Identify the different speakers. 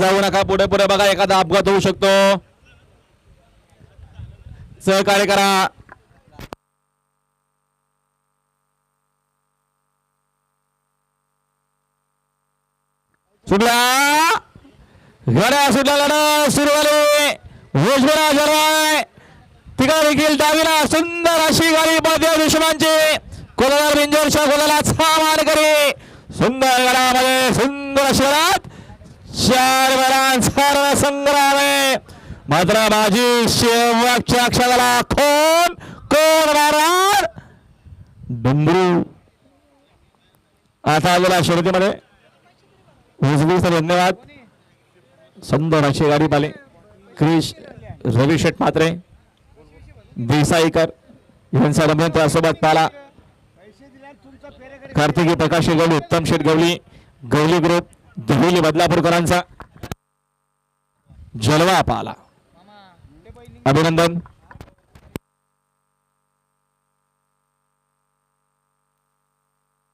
Speaker 1: जाऊ नका, पुढे पुढे बघा, एखादा अपघात होऊ शकतो. सहकार्य करा. सुटला गड्या, सुटला लढा सुरू झाली. भोजपुरा जरवाय तिघा देखील डावीला सुंदर अशी गाडी पळते दुश्मनांची. कोलार बिंजोरच्या गोलाला सामान करी सुंदर गडामध्ये सुंदर अशी गडात 4 बैलांचा संग्राम आहे. मात्र माझी शेवटच्या क्षणाला कोण मारणार डुंबरू. आता आलेला शर्यतीमध्ये धन्यवाद. सुंदर अशी गाडी पाले क्रिश रवी शेठ मात्रे देसाईकर यांचा त्यासोबत पाला कार्तिकी प्रकाश गवली, उत्तम शेठ गवली, गवली ग्रुप देवली बदलापूरकरांचा जलवा पाला. अभिनंदन.